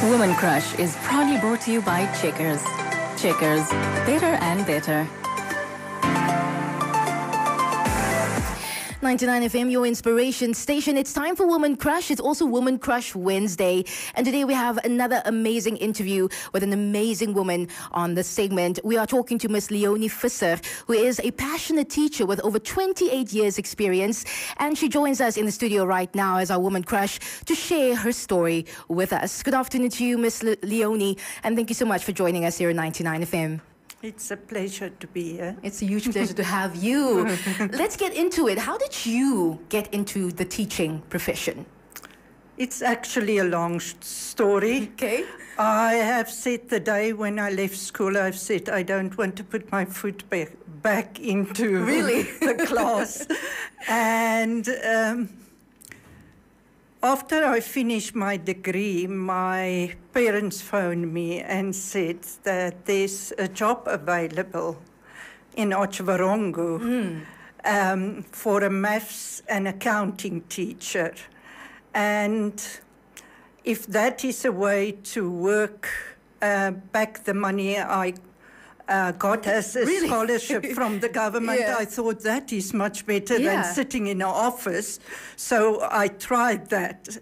Woman Crush is proudly brought to you by Checkers. Checkers, better and better. 99 FM, your inspiration station. It's time for Woman Crush. It's also Woman Crush Wednesday. And today we have another amazing interview with an amazing woman on the segment. We are talking to Miss Leonie Visser, who is a passionate teacher with over 28 years experience. And she joins us in the studio right now as our Woman Crush to share her story with us. Good afternoon to you, Miss Leonie. And thank you so much for joining us here at 99 FM. It's a pleasure to be here. It's a huge pleasure to have you. Let's get into it. How did you get into the teaching profession? It's actually a long story. Okay. I have said the day when I left school, I've said I don't want to put my foot back into the class. And after I finished my degree, my parents phoned me and said that there's a job available in Otjiwarongo for a maths and accounting teacher. And if that is a way to work back the money I got as a scholarship from the government, I thought that is much better than sitting in an office. So I tried that.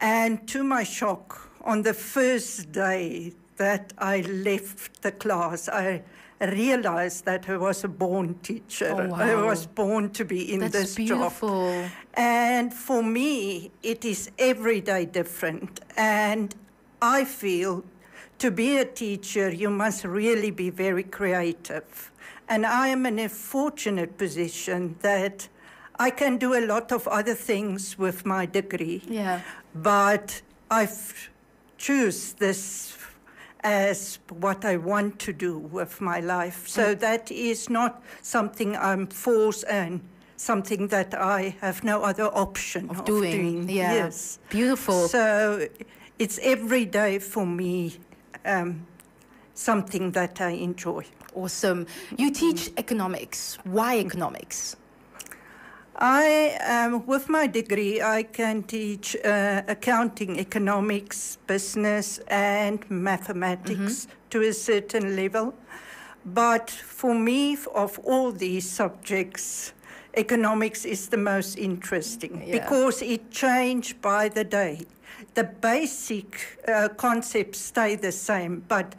And to my shock, on the first day that I left the class, I realized that I was a born teacher. Oh, wow. I was born to be in this beautiful job. And for me, it is every day different. And I feel to be a teacher, you must really be very creative. And I am in a fortunate position that I can do a lot of other things with my degree. Yeah. But I've choose this as what I want to do with my life. So that is not something I'm forced and something that I have no other option of doing. Yeah. Yes. Beautiful. So it's every day for me something that I enjoy. Awesome. You teach economics. Why economics? With my degree, I can teach accounting, economics, business, and mathematics to a certain level. But for me, of all these subjects, economics is the most interesting because it changed by the day. The basic concepts stay the same, but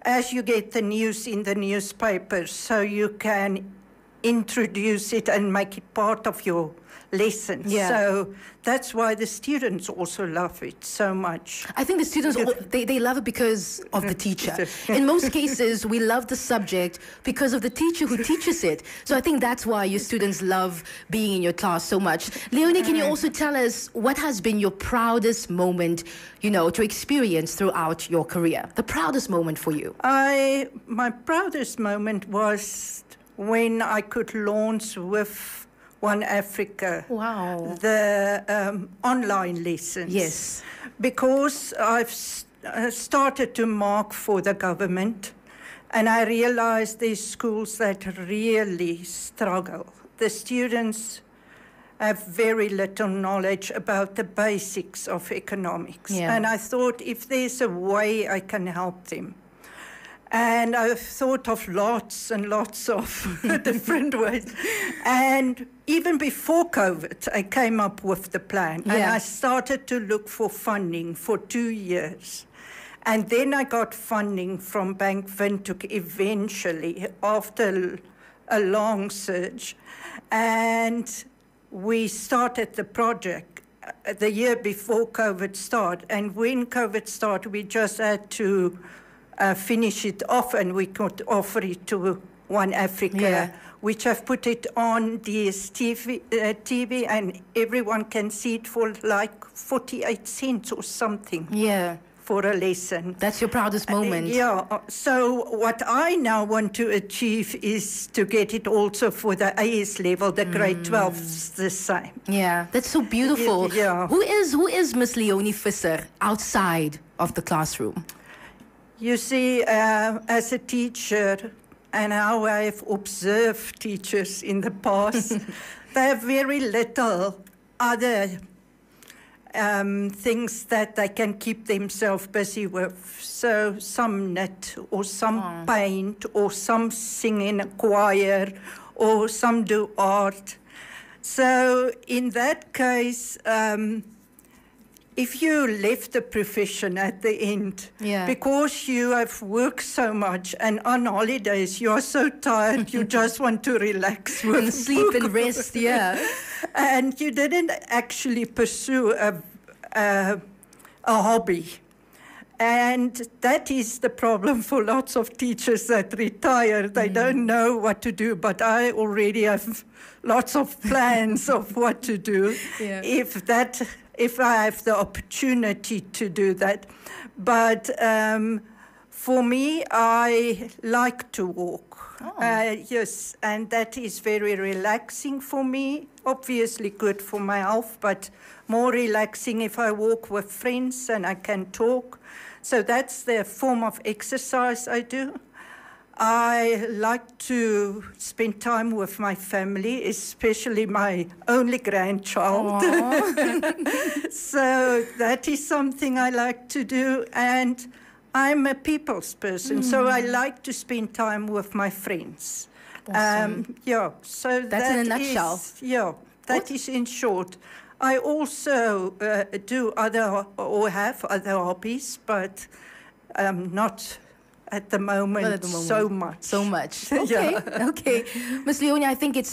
as you get the news in the newspapers, so you can introduce it and make it part of your lessons. Yeah. So that's why the students also love it so much. I think the students, they love it because of the teacher. In most cases, we love the subject because of the teacher who teaches it. So I think that's why your students love being in your class so much. Leonie, can you also tell us what has been your proudest moment, to experience throughout your career? The proudest moment for you? My proudest moment was when I could launch with One Africa, the online lessons. Yes. Because I've started to mark for the government, and I realized there's schools that really struggle. The students have very little knowledge about the basics of economics. Yeah. And I thought if there's a way I can help them. And I've thought of lots and lots of different ways. And even before COVID, I came up with the plan. And I started to look for funding for 2 years. And then I got funding from Bank Windhoek eventually after a long search. And we started the project the year before COVID started. And when COVID started, we just had to finish it off, and we could offer it to One Africa, which I've put it on DSTV, TV, and everyone can see it for like 48 cents or something. Yeah. For a lesson. That's your proudest moment. So what I now want to achieve is to get it also for the AS level, the grade 12s the same. Yeah, that's so beautiful. Yeah. Who is Miss Leonie Visser outside of the classroom? You see, as a teacher, and how I've observed teachers in the past, they have very little other things that they can keep themselves busy with. So some knit, or some paint, or some sing in a choir, or some do art. So in that case, if you left the profession at the end, because you have worked so much and on holidays you are so tired, you just want to relax with sleep and rest, and you didn't actually pursue a hobby. And that is the problem for lots of teachers that retire. They don't know what to do, but I already have lots of plans of what to do if I have the opportunity to do that. But for me, I like to walk. Yes, and that is very relaxing for me. Obviously good for my health, but more relaxing if I walk with friends and I can talk. So that's the form of exercise I do. I like to spend time with my family, especially my only grandchild. So that is something I like to do. And I'm a people's person, so I like to spend time with my friends. Awesome. So that's in a nutshell. That is in short. I also do have other hobbies, but not at the moment, so much. Okay. Okay. Ms. Leonie, I think it's,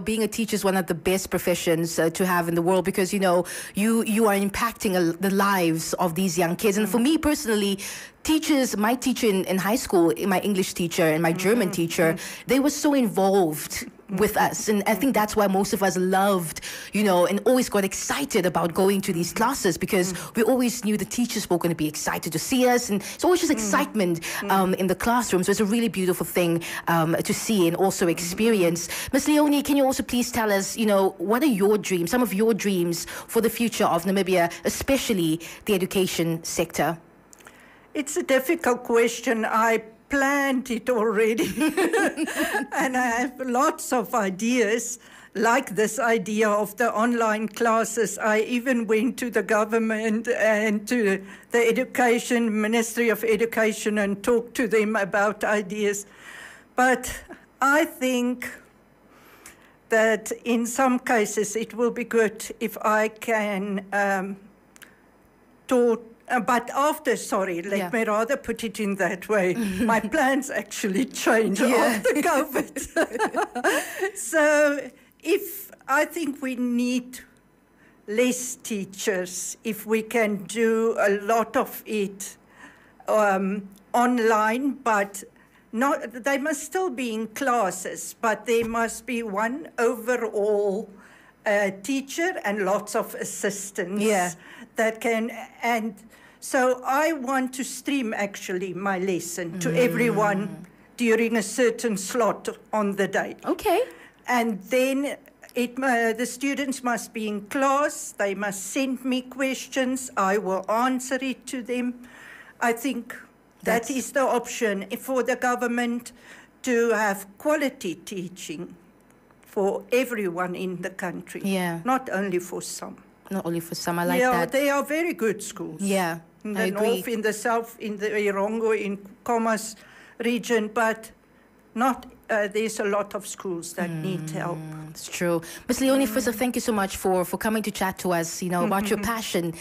being a teacher is one of the best professions to have in the world, because, you are impacting the lives of these young kids. And for me personally, teachers, my teacher in high school, my English teacher and my German teacher, they were so involved with us. And I think that's why most of us loved, and always got excited about going to these classes, because we always knew the teachers were going to be excited to see us. And it's always just excitement in the classroom. So it's a really beautiful thing to see and also experience. Ms. Leonie, can you also please tell us, what are your dreams, some of your dreams for the future of Namibia, especially the education sector? It's a difficult question. I planned it already. And I have lots of ideas, like this idea of the online classes. I even went to the government and to the Ministry of Education and talked to them about ideas. But I think that in some cases it will be good if I can but let me rather put it in that way. My plans actually change after COVID. So I think we need less teachers if we can do a lot of it online, but they must still be in classes, but there must be one overall teacher and lots of assistants that can. And so I want to stream actually my lesson to everyone during a certain slot on the day. Okay. And then the students must be in class. They must send me questions. I will answer it to them. I think that is the option for the government, to have quality teaching for everyone in the country. Not only for some. Not only for some. I like that. They are very good schools. Yeah, in the north, in the south, in the Irongo, in Khomas region, but not. There's a lot of schools that need help. It's true. Ms. Leonie Visser, thank you so much for coming to chat to us, about your passion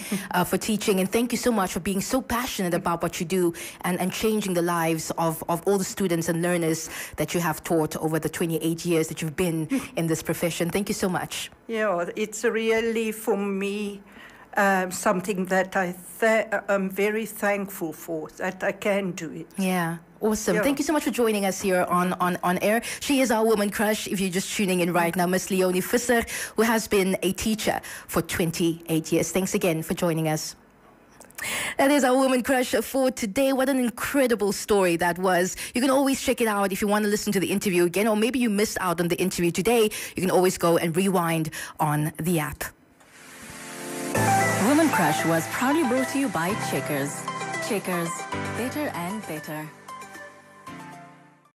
for teaching. And thank you so much for being so passionate about what you do and changing the lives of all the students and learners that you have taught over the 28 years that you've been in this profession. Thank you so much. Yeah, it's really, for me, something that I'm very thankful for, that I can do it. Yeah. Awesome. Thank you so much for joining us here on air. She is our woman crush, if you're just tuning in right now, Miss Leonie Visser, who has been a teacher for 28 years. Thanks again for joining us. That is our woman crush for today. What an incredible story that was. You can always check it out if you want to listen to the interview again, or maybe you missed out on the interview today. You can always go and rewind on the app. Woman Crush was proudly brought to you by Checkers. Checkers, better and better.